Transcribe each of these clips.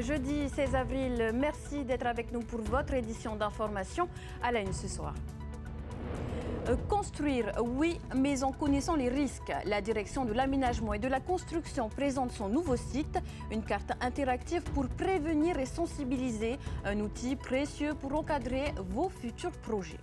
Jeudi 16 avril, merci d'être avec nous pour votre édition d'information à la une ce soir. Construire, oui, mais en connaissant les risques. La direction de l'aménagement et de la construction présente son nouveau site, une carte interactive pour prévenir et sensibiliser, un outil précieux pour encadrer vos futurs projets.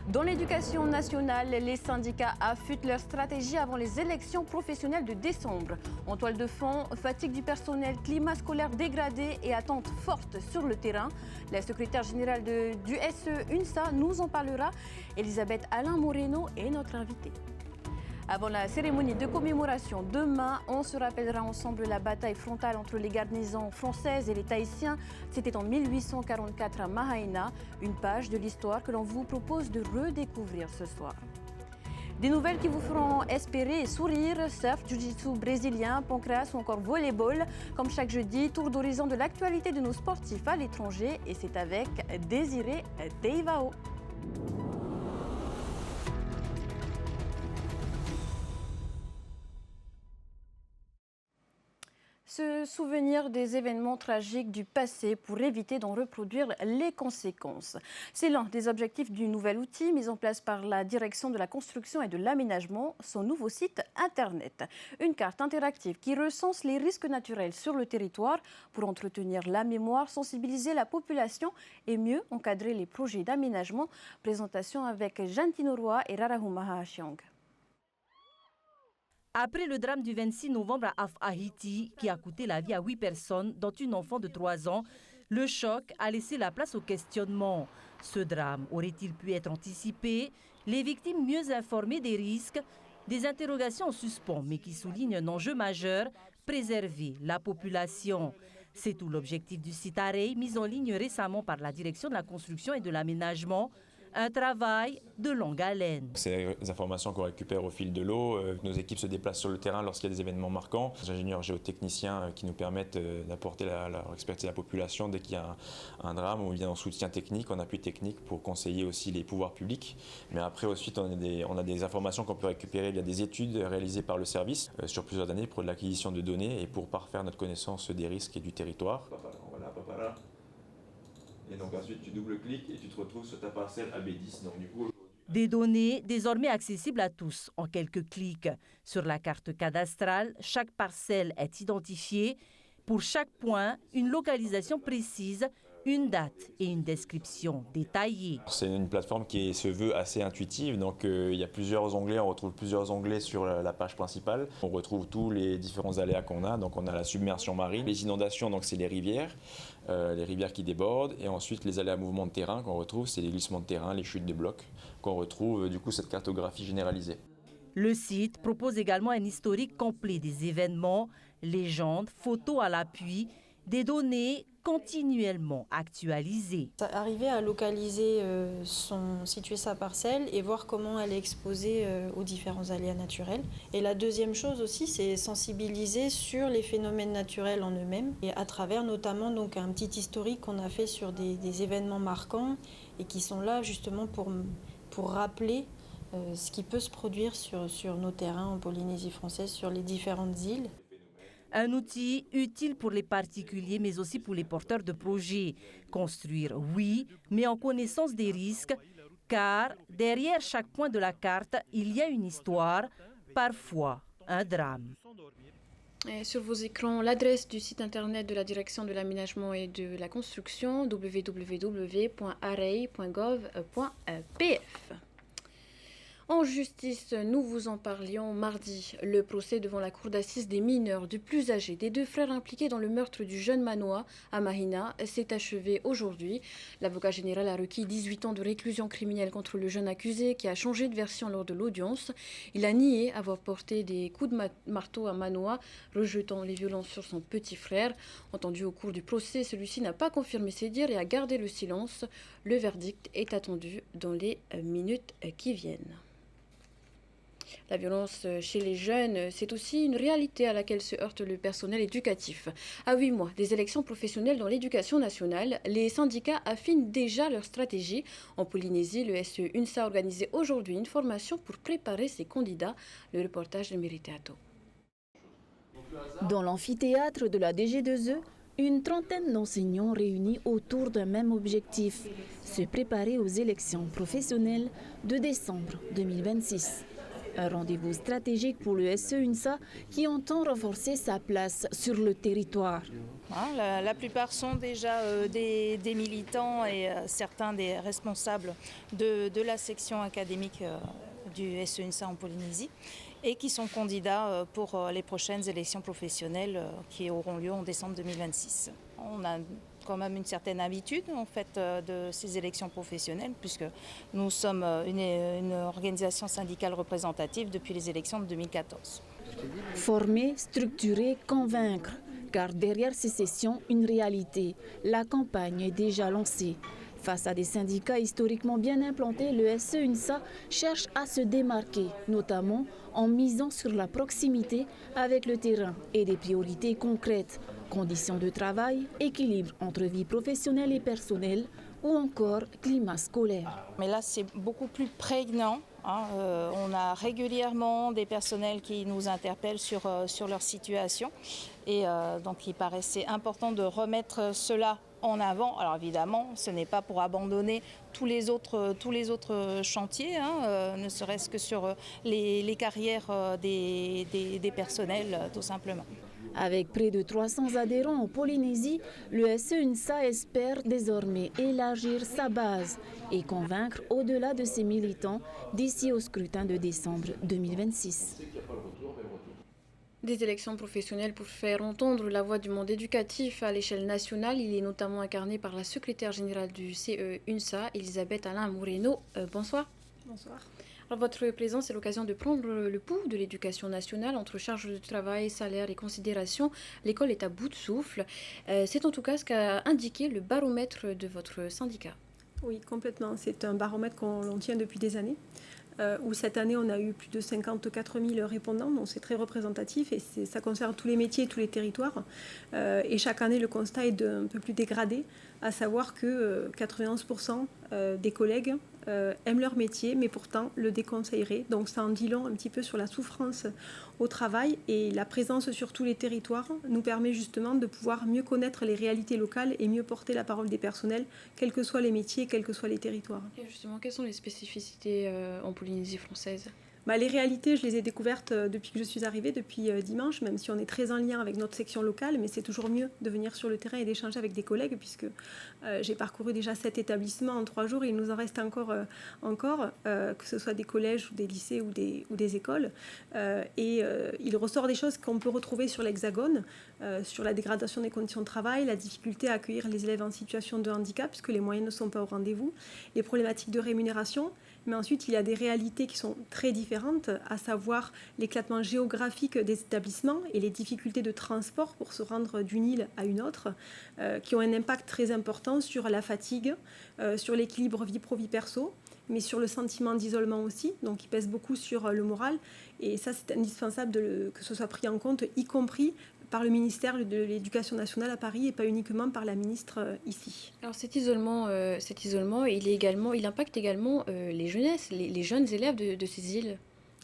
Dans l'éducation nationale, les syndicats affûtent leur stratégie avant les élections professionnelles de décembre. En toile de fond, fatigue du personnel, climat scolaire dégradé et attentes fortes sur le terrain. La secrétaire générale du SE UNSA nous en parlera. Elisabeth Alain Moreno est notre invitée. Avant la cérémonie de commémoration, demain, on se rappellera ensemble la bataille frontale entre les garnisons françaises et les Tahitiens. C'était en 1844 à Mahaina, une page de l'histoire que l'on vous propose de redécouvrir ce soir. Des nouvelles qui vous feront espérer et sourire, surf, jiu-jitsu brésilien, pancras ou encore volleyball. Comme chaque jeudi, tour d'horizon de l'actualité de nos sportifs à l'étranger et c'est avec Désiré Teivao. Se souvenir des événements tragiques du passé pour éviter d'en reproduire les conséquences. C'est l'un des objectifs du nouvel outil mis en place par la direction de la construction et de l'aménagement, son nouveau site internet. Une carte interactive qui recense les risques naturels sur le territoire pour entretenir la mémoire, sensibiliser la population et mieux encadrer les projets d'aménagement. Présentation avec Jeanne Tinoroa et Rarahumaha Chiang. Après le drame du 26 novembre à Haïti, qui a coûté la vie à 8 personnes, dont une enfant de 3 ans, le choc a laissé la place au questionnement. Ce drame aurait-il pu être anticipé? Les victimes mieux informées des risques? Des interrogations en suspens, mais qui soulignent un enjeu majeur, préserver la population. C'est tout l'objectif du site Arey, mis en ligne récemment par la direction de la construction et de l'aménagement. Un travail de longue haleine. C'est des informations qu'on récupère au fil de l'eau. Nos équipes se déplacent sur le terrain lorsqu'il y a des événements marquants. Les ingénieurs géotechniciens qui nous permettent d'apporter leur expertise à la population dès qu'il y a un drame ou bien en soutien technique, en appui technique pour conseiller aussi les pouvoirs publics. Mais après ensuite on a des informations qu'on peut récupérer via des études réalisées par le service sur plusieurs années pour de l'acquisition de données et pour parfaire notre connaissance des risques et du territoire. Voilà. Et donc ensuite tu double-cliques et tu te retrouves sur ta parcelle AB10. Donc, du coup, des données désormais accessibles à tous en quelques clics. Sur la carte cadastrale, chaque parcelle est identifiée. Pour chaque point, une localisation précise, une date et une description détaillée. C'est une plateforme qui se veut assez intuitive, donc il y a plusieurs onglets, on retrouve plusieurs onglets sur la page principale. On retrouve tous les différents aléas qu'on a, donc on a la submersion marine, les inondations, donc c'est les rivières qui débordent, et ensuite les aléas mouvements de terrain qu'on retrouve, c'est les glissements de terrain, les chutes de blocs, qu'on retrouve du coup cette cartographie généralisée. Le site propose également un historique complet des événements, légendes, photos à l'appui, des données continuellement actualisées. Arriver à localiser situer sa parcelle et voir comment elle est exposée aux différents aléas naturels. Et la deuxième chose aussi, c'est sensibiliser sur les phénomènes naturels en eux-mêmes et à travers notamment donc un petit historique qu'on a fait sur des événements marquants et qui sont là justement pour rappeler ce qui peut se produire sur nos terrains en Polynésie française, sur les différentes îles. Un outil utile pour les particuliers, mais aussi pour les porteurs de projets. Construire, oui, mais en connaissance des risques, car derrière chaque point de la carte, il y a une histoire, parfois un drame. Et sur vos écrans, l'adresse du site internet de la direction de l'aménagement et de la construction, www.arey.gov.pf. En justice, nous vous en parlions mardi. Le procès devant la cour d'assises des mineurs du plus âgé des deux frères impliqués dans le meurtre du jeune Manoa à Mahina s'est achevé aujourd'hui. L'avocat général a requis 18 ans de réclusion criminelle contre le jeune accusé qui a changé de version lors de l'audience. Il a nié avoir porté des coups de marteau à Manoa, rejetant les violences sur son petit frère. Entendu au cours du procès, celui-ci n'a pas confirmé ses dires et a gardé le silence. Le verdict est attendu dans les minutes qui viennent. La violence chez les jeunes, c'est aussi une réalité à laquelle se heurte le personnel éducatif. À 8 mois des élections professionnelles dans l'éducation nationale, les syndicats affinent déjà leur stratégie. En Polynésie, le SE UNSA a organisé aujourd'hui une formation pour préparer ses candidats. Le reportage de Meriteato. Dans l'amphithéâtre de la DG2E, Une trentaine d'enseignants réunis autour d'un même objectif, se préparer aux élections professionnelles de décembre 2026. Un rendez-vous stratégique pour le SE-UNSA qui entend renforcer sa place sur le territoire. La plupart sont déjà des militants et certains des responsables de la section académique du SE-UNSA en Polynésie et qui sont candidats pour les prochaines élections professionnelles qui auront lieu en décembre 2026. On a quand même une certaine habitude en fait de ces élections professionnelles puisque nous sommes une organisation syndicale représentative depuis les élections de 2014. Former, structurer, convaincre, car derrière ces sessions, une réalité. La campagne est déjà lancée. Face à des syndicats historiquement bien implantés, le SE-UNSA cherche à se démarquer, notamment en misant sur la proximité avec le terrain et des priorités concrètes. Conditions de travail, équilibre entre vie professionnelle et personnelle ou encore climat scolaire. Mais là, c'est beaucoup plus prégnant. On a régulièrement des personnels qui nous interpellent sur leur situation. Et donc, il paraissait important de remettre cela en avant. Alors évidemment, ce n'est pas pour abandonner tous les autres chantiers, ne serait-ce que sur les carrières des personnels, tout simplement. Avec près de 300 adhérents en Polynésie, le SE-UNSA espère désormais élargir sa base et convaincre au-delà de ses militants d'ici au scrutin de décembre 2026. Des élections professionnelles pour faire entendre la voix du monde éducatif à l'échelle nationale. Il est notamment incarné par la secrétaire générale du CE-UNSA, Elisabeth Alain Moreno. Bonsoir. Bonsoir. Alors, votre présence est l'occasion de prendre le pouls de l'éducation nationale entre charge de travail, salaire et considération. L'école est à bout de souffle. C'est en tout cas ce qu'a indiqué le baromètre de votre syndicat. Oui, complètement. C'est un baromètre qu'on tient depuis des années. Où cette année, on a eu plus de 54 000 répondants, donc c'est très représentatif et ça concerne tous les métiers et tous les territoires. Et chaque année, le constat est un peu plus dégradé, à savoir que 91% des collègues aiment leur métier, mais pourtant le déconseilleraient. Donc ça en dit long un petit peu sur la souffrance au travail et la présence sur tous les territoires nous permet justement de pouvoir mieux connaître les réalités locales et mieux porter la parole des personnels, quels que soient les métiers, quels que soient les territoires. Et justement, quelles sont les spécificités en Polynésie française ? Les réalités, je les ai découvertes depuis que je suis arrivée, depuis dimanche, même si on est très en lien avec notre section locale, mais c'est toujours mieux de venir sur le terrain et d'échanger avec des collègues, puisque j'ai parcouru déjà 7 établissements en 3 jours, et il nous en reste encore que ce soit des collèges, ou des lycées ou des écoles. Il ressort des choses qu'on peut retrouver sur l'Hexagone, sur la dégradation des conditions de travail, la difficulté à accueillir les élèves en situation de handicap, puisque les moyens ne sont pas au rendez-vous, les problématiques de rémunération. Mais ensuite, il y a des réalités qui sont très différentes, à savoir l'éclatement géographique des établissements et les difficultés de transport pour se rendre d'une île à une autre, qui ont un impact très important sur la fatigue, sur l'équilibre vie pro-vie perso, mais sur le sentiment d'isolement aussi, donc qui pèse beaucoup sur le moral. Et ça, c'est indispensable que ce soit pris en compte, y compris par le ministère de l'Éducation nationale à Paris et pas uniquement par la ministre ici. Alors cet isolement, il impacte également les jeunesses, les jeunes élèves de ces îles.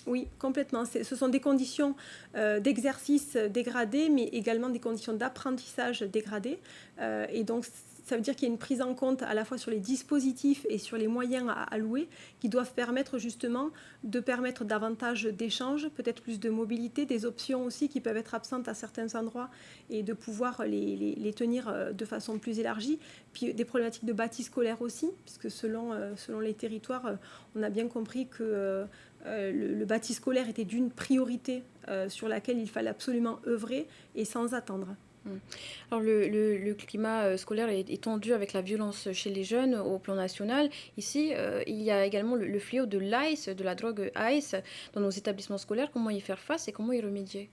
Oui, complètement. Ce sont des conditions d'exercice dégradées, mais également des conditions d'apprentissage dégradées. Et donc, ça veut dire qu'il y a une prise en compte à la fois sur les dispositifs et sur les moyens à allouer qui doivent permettre justement de permettre davantage d'échanges, peut-être plus de mobilité, des options aussi qui peuvent être absentes à certains endroits et de pouvoir les tenir de façon plus élargie. Puis des problématiques de bâti scolaire aussi, puisque selon les territoires, on a bien compris que le bâti scolaire était d'une priorité sur laquelle il fallait absolument œuvrer et sans attendre. Alors le climat scolaire est tendu avec la violence chez les jeunes au plan national. Ici, il y a également le fléau de l'ICE, de la drogue ICE dans nos établissements scolaires. Comment y faire face et comment y remédier ?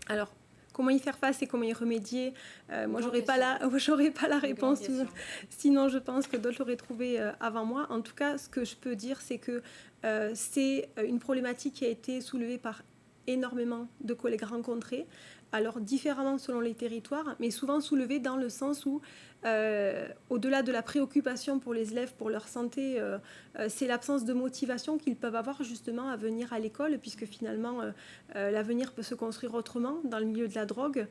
Alors, comment y faire face et comment y remédier moi, j'aurais pas la réponse. Sinon, je pense que d'autres l'auraient trouvé avant moi. En tout cas, ce que je peux dire, c'est que c'est une problématique qui a été soulevée par énormément de collègues rencontrés, alors différemment selon les territoires, mais souvent soulevés dans le sens où, au-delà de la préoccupation pour les élèves, pour leur santé, c'est l'absence de motivation qu'ils peuvent avoir justement à venir à l'école, puisque finalement l'avenir peut se construire autrement dans le milieu de la drogue,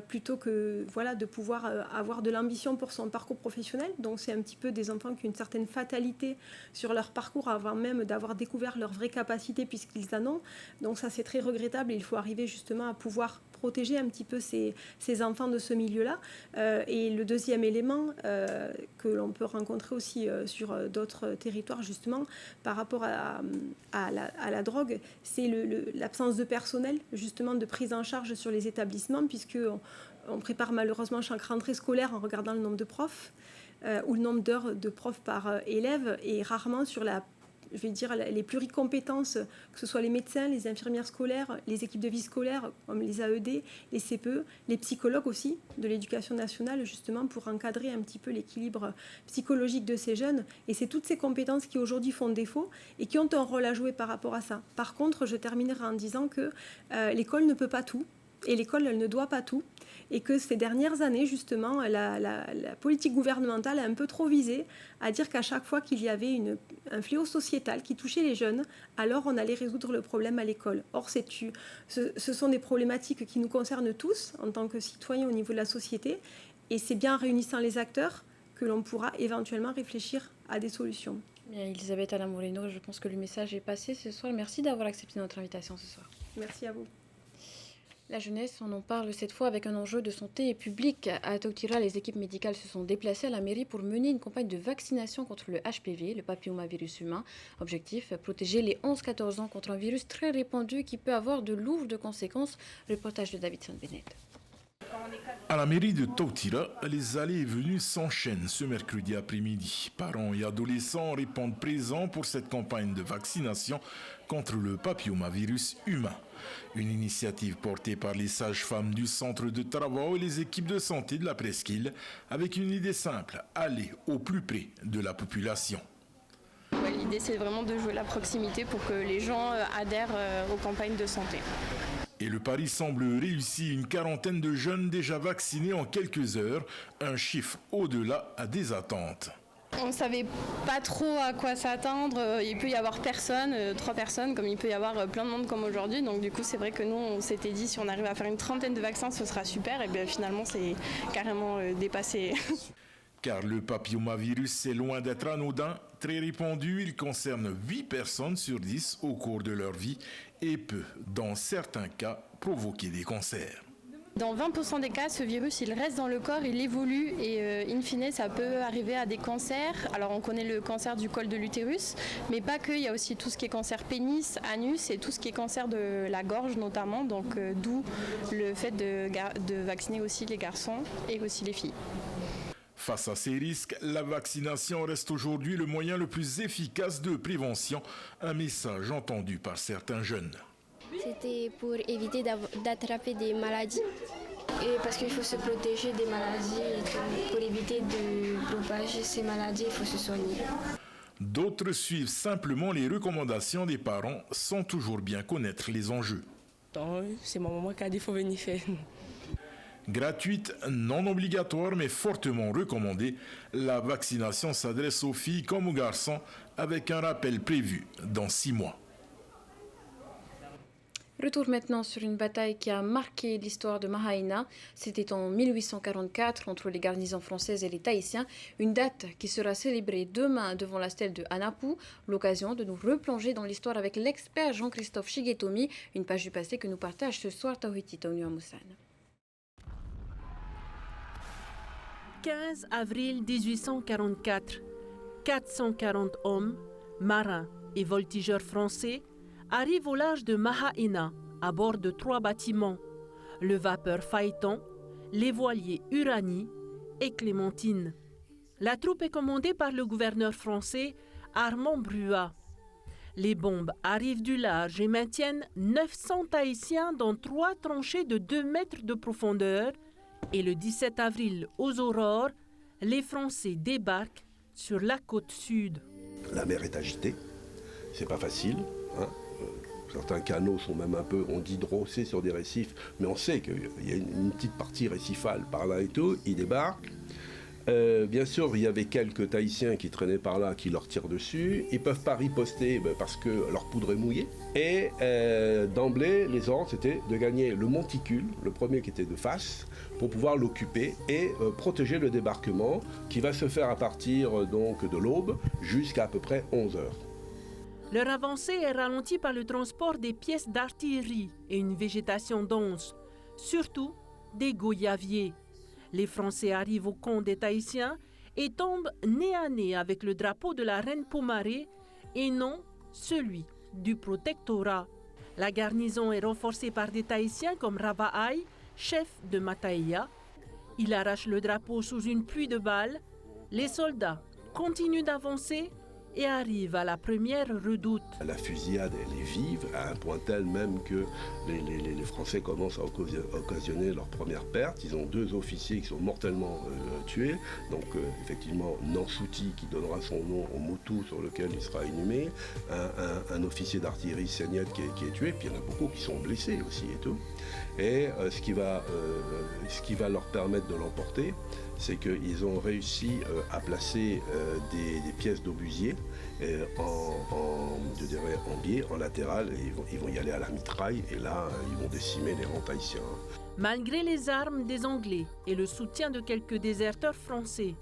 plutôt que de pouvoir avoir de l'ambition pour son parcours professionnel. Donc c'est un petit peu des enfants qui ont une certaine fatalité sur leur parcours avant même d'avoir découvert leurs vraies capacités puisqu'ils en ont. Donc ça c'est très regrettable et il faut arriver justement à pouvoir protéger un petit peu ces enfants de ce milieu-là. Et le deuxième élément que l'on peut rencontrer aussi sur d'autres territoires justement par rapport à la drogue, c'est l'absence de personnel justement de prise en charge sur les établissements, puisque on prépare malheureusement chaque rentrée scolaire en regardant le nombre de profs ou le nombre d'heures de profs par élève, et rarement sur les pluricompétences, que ce soit les médecins, les infirmières scolaires, les équipes de vie scolaire comme les AED, les CPE, les psychologues aussi de l'éducation nationale, justement pour encadrer un petit peu l'équilibre psychologique de ces jeunes. Et c'est toutes ces compétences qui aujourd'hui font défaut et qui ont un rôle à jouer par rapport à ça. Par contre, je terminerai en disant que l'école ne peut pas tout. Et l'école, elle ne doit pas tout. Et que ces dernières années, justement, la politique gouvernementale a un peu trop visé à dire qu'à chaque fois qu'il y avait un fléau sociétal qui touchait les jeunes, alors on allait résoudre le problème à l'école. Or, ce sont des problématiques qui nous concernent tous en tant que citoyens au niveau de la société. Et c'est bien en réunissant les acteurs que l'on pourra éventuellement réfléchir à des solutions. Bien, Elisabeth Alain Moreno, je pense que le message est passé ce soir. Merci d'avoir accepté notre invitation ce soir. Merci à vous. La jeunesse, on en parle cette fois avec un enjeu de santé publique. À Tautira, les équipes médicales se sont déplacées à la mairie pour mener une campagne de vaccination contre le HPV, le papillomavirus humain. Objectif, protéger les 11-14 ans contre un virus très répandu qui peut avoir de lourdes conséquences. Reportage de Davidson Bennett. À la mairie de Tautira, les allées et venues s'enchaînent ce mercredi après-midi. Parents et adolescents répondent présents pour cette campagne de vaccination contre le papillomavirus humain. Une initiative portée par les sages-femmes du centre de Taravao et les équipes de santé de la presqu'île, avec une idée simple, aller au plus près de la population. L'idée, c'est vraiment de jouer la proximité pour que les gens adhèrent aux campagnes de santé. Et le pari semble réussi, une quarantaine de jeunes déjà vaccinés en quelques heures, un chiffre au-delà des attentes. On ne savait pas trop à quoi s'attendre, il peut y avoir personne, 3 personnes, comme il peut y avoir plein de monde comme aujourd'hui. Donc du coup, c'est vrai que nous, on s'était dit, si on arrive à faire une trentaine de vaccins, ce sera super. Et bien finalement, c'est carrément dépassé. Car le papillomavirus est loin d'être anodin, très répandu, il concerne 8 personnes sur 10 au cours de leur vie et peut, dans certains cas, provoquer des cancers. Dans 20% des cas, ce virus, il reste dans le corps, il évolue et in fine, ça peut arriver à des cancers. Alors on connaît le cancer du col de l'utérus, mais pas que, il y a aussi tout ce qui est cancer pénis, anus et tout ce qui est cancer de la gorge notamment, donc d'où le fait de vacciner aussi les garçons et aussi les filles. Face à ces risques, la vaccination reste aujourd'hui le moyen le plus efficace de prévention, un message entendu par certains jeunes. C'était pour éviter d'attraper des maladies. Et parce qu'il faut se protéger des maladies et tout. Pour éviter de propager ces maladies, il faut se soigner. D'autres suivent simplement les recommandations des parents sans toujours bien connaître les enjeux. C'est ma maman qui a dit qu'il faut venir faire. Gratuite, non obligatoire mais fortement recommandée, la vaccination s'adresse aux filles comme aux garçons avec un rappel prévu dans 6 mois. Retour maintenant sur une bataille qui a marqué l'histoire de Mahaïna. C'était en 1844 entre les garnisons françaises et les Tahitiens. Une date qui sera célébrée demain devant la stèle de Anapu. L'occasion de nous replonger dans l'histoire avec l'expert Jean-Christophe Shigetomi. Une page du passé que nous partage ce soir Tawhiti Taunu Amoussan. 15 avril 1844, 440 hommes, marins et voltigeurs français arrivent au large de Mahaïna à bord de 3 bâtiments, le vapeur Phaéton, les voiliers Uranie et Clémentine. La troupe est commandée par le gouverneur français Armand Bruat. Les bombes arrivent du large et maintiennent 900 Tahitiens dans 3 tranchées de 2 mètres de profondeur. Et le 17 avril, aux aurores, les Français débarquent sur la côte sud. La mer est agitée, c'est pas facile. certains canaux sont même un peu, on dit drossés sur des récifs, mais on sait qu'il y a une petite partie récifale par là et tout, ils débarquent. Bien sûr, il y avait quelques Tahitiens qui traînaient par là, qui leur tirent dessus. Ils ne peuvent pas riposter parce que leur poudre est mouillée. Et d'emblée, les ordres, c'était de gagner le monticule, le premier qui était de face, pour pouvoir l'occuper et protéger le débarquement, qui va se faire à partir donc, de l'aube jusqu'à peu près 11 heures. Leur avancée est ralentie par le transport des pièces d'artillerie et une végétation dense, surtout des goyaviers. Les Français arrivent au camp des Tahitiens et tombent nez à nez avec le drapeau de la reine Pomaré et non celui du protectorat. La garnison est renforcée par des Tahitiens comme Rava'ai, chef de Mataia. Il arrache le drapeau sous une pluie de balles. Les soldats continuent d'avancer et arrivent à la première redoute. La fusillade, elle est vive, à un point tel même que les Français commencent à occasionner leur première perte. Ils ont 2 officiers qui sont mortellement tués. Donc effectivement, Nansouti, qui donnera son nom au Motu sur lequel il sera inhumé, un officier d'artillerie Seignette qui est tué, puis il y en a beaucoup qui sont blessés aussi et tout. Et ce qui va leur permettre de l'emporter, c'est qu'ils ont réussi à placer des pièces d'obusier en biais, en latéral, et ils vont y aller à la mitraille, et là, ils vont décimer les rangs tahitiens. Malgré les armes des Anglais et le soutien de quelques déserteurs français,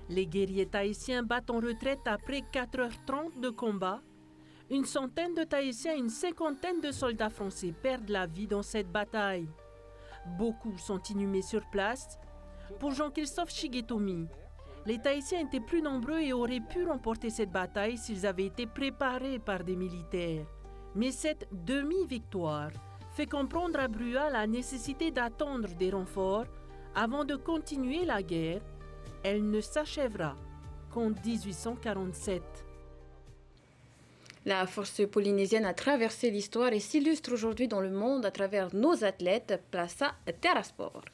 les guerriers tahitiens battent en retraite après 4h30 de combat. Une centaine de Tahitiens et une 50aine de soldats français perdent la vie dans cette bataille. Beaucoup sont inhumés sur place. Pour Jean-Christophe Chigetomi, les Tahitiens étaient plus nombreux et auraient pu remporter cette bataille s'ils avaient été préparés par des militaires. Mais cette demi-victoire fait comprendre à Brua la nécessité d'attendre des renforts avant de continuer la guerre. Elle ne s'achèvera qu'en 1847. La force polynésienne a traversé l'histoire et s'illustre aujourd'hui dans le monde à travers nos athlètes. Place à Terrasport.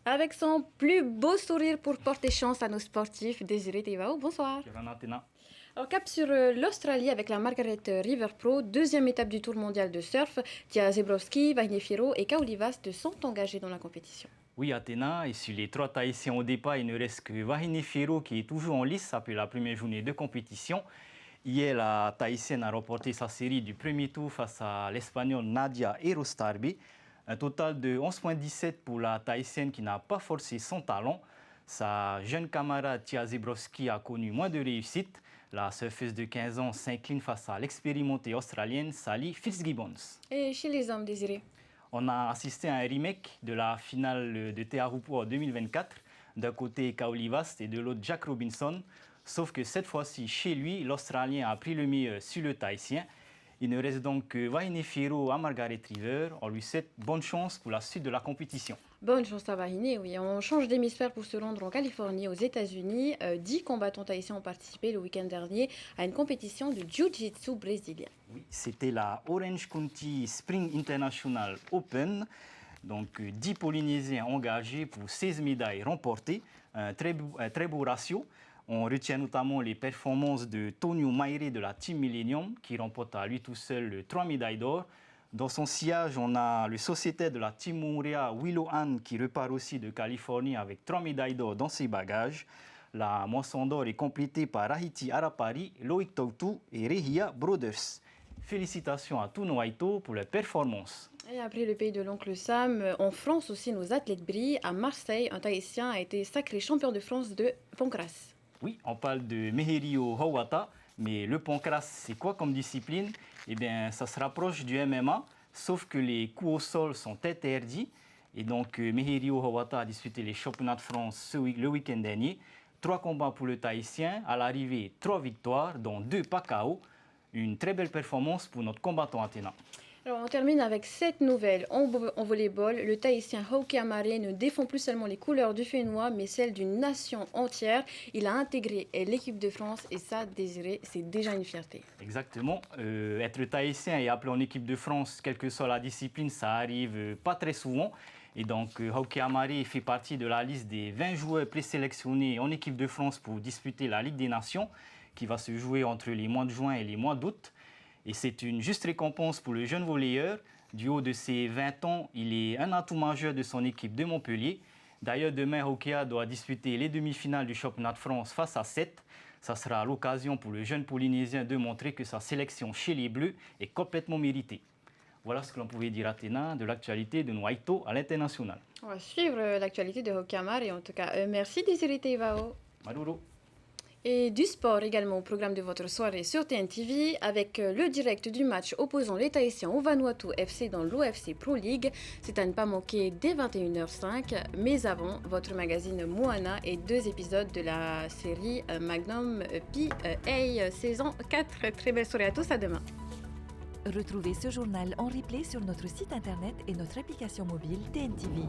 Avec son plus beau sourire pour porter chance à nos sportifs, Désiré Tevao, bonsoir. Alors, cap sur l'Australie avec la Margaret River Pro, 2e étape du Tour mondial de surf. Tia Zebrowski, Vahine Firo et Kaolivast sont engagés dans la compétition. Oui, Athéna, et sur les 3 Tahitiens au départ, il ne reste que Vahine Firo qui est toujours en lice après la première journée de compétition. Hier, la Tahitienne a remporté sa série du premier tour face à l'Espagnole Nadia Erostarbe. Un total de 11,17 pour la Tahitienne qui n'a pas forcé son talent. Sa jeune camarade Tia Zebrowski a connu moins de réussite. La surfeuse de 15 ans s'incline face à l'expérimentée australienne Sally Fitzgibbons. Et chez les hommes, Désiré? On a assisté à un remake de la finale de Te Ahupu'u en 2024. D'un côté, Kaolivast et de l'autre, Jack Robinson. Sauf que cette fois-ci, chez lui, l'Australien a pris le meilleur sur le Tahitien. Il ne reste donc que Vahine Firo à Margaret River. On lui souhaite bonne chance pour la suite de la compétition. Bonne chance à Vahine, oui. On change d'hémisphère pour se rendre en Californie, aux États-Unis. 10 combattants tahitiens ont participé le week-end dernier à une compétition de jiu-jitsu brésilien. Oui, c'était la Orange County Spring International Open. Donc 10 Polynésiens engagés pour 16 médailles remportées. Un très beau ratio. On retient notamment les performances de Tonio Maire de la Team Millennium, qui remporte à lui tout seul 3 médailles d'or. Dans son sillage, on a le sociétaire de la Team Moorea, Willow Ann, qui repart aussi de Californie avec 3 médailles d'or dans ses bagages. La moisson d'or est complétée par Rahiti Arapari, Loïc Tautou et Rehia Brothers. Félicitations à tous nos Haïtos pour leur performance. Et après le pays de l'oncle Sam, en France aussi, nos athlètes brillent. À Marseille, un Tahitien a été sacré champion de France de pancrace. Oui, on parle de Meherio Hawata, mais le pancrace, c'est quoi comme discipline? Eh bien, ça se rapproche du MMA, sauf que les coups au sol sont interdits. Et donc, Meherio Hawata a disputé les championnats de France le week-end dernier. 3 combats pour le Tahitien, à l'arrivée 3 victoires, dont 2 pas KO. Une très belle performance pour notre combattant Athéna. Alors, on termine avec cette nouvelle. En volleyball, le Tahitien Hauke Amare ne défend plus seulement les couleurs du Fénois, mais celles d'une nation entière. Il a intégré l'équipe de France et ça, Désiré, c'est déjà une fierté. Exactement. Être Tahitien et appelé en équipe de France, quelle que soit la discipline, ça arrive pas très souvent. Et donc, Hockey Amari fait partie de la liste des 20 joueurs présélectionnés en équipe de France pour disputer la Ligue des Nations, qui va se jouer entre les mois de juin et les mois d'août. Et c'est une juste récompense pour le jeune volleyeur. Du haut de ses 20 ans, il est un atout majeur de son équipe de Montpellier. D'ailleurs, demain, Hockey doit disputer les demi-finales du championnat de France face à 7. Ça sera l'occasion pour le jeune Polynésien de montrer que sa sélection chez les Bleus est complètement méritée. Voilà ce que l'on pouvait dire, Athéna, de l'actualité de Noaito à l'international. On va suivre l'actualité de Hockey Amari. En tout cas, merci Désiré Teivao. Maruro. Et du sport également au programme de votre soirée sur TNTV avec le direct du match opposant les Tahitiens au Vanuatu FC dans l'OFC Pro League. C'est à ne pas manquer dès 21h05. Mais avant, votre magazine Moana et 2 épisodes de la série Magnum PA saison 4. Très belle soirée à tous, à demain. Retrouvez ce journal en replay sur notre site internet et notre application mobile TNTV.